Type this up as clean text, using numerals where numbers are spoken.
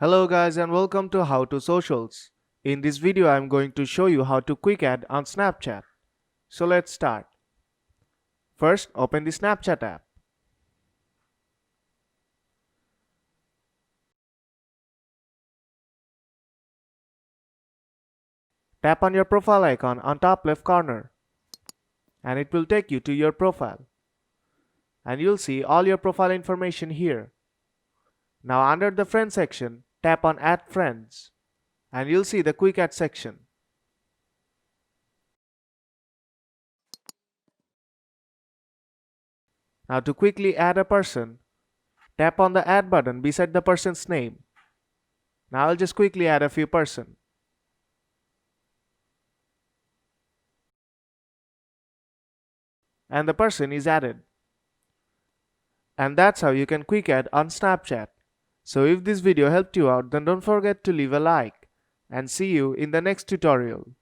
Hello guys and welcome to How to Socials. In this video I am going to show you how to quick add on Snapchat. So let's start. First open the Snapchat app. Tap on your profile icon on top left corner and it will take you to your profile. And you'll see all your profile information here. Now under the friends section, tap on add friends and you'll see the quick add section. Now to quickly add a person, tap on the add button beside the person's name. Now I'll just quickly add a few person. And the person is added. And that's how you can quick add on Snapchat. So if this video helped you out, then don't forget to leave a like and see you in the next tutorial.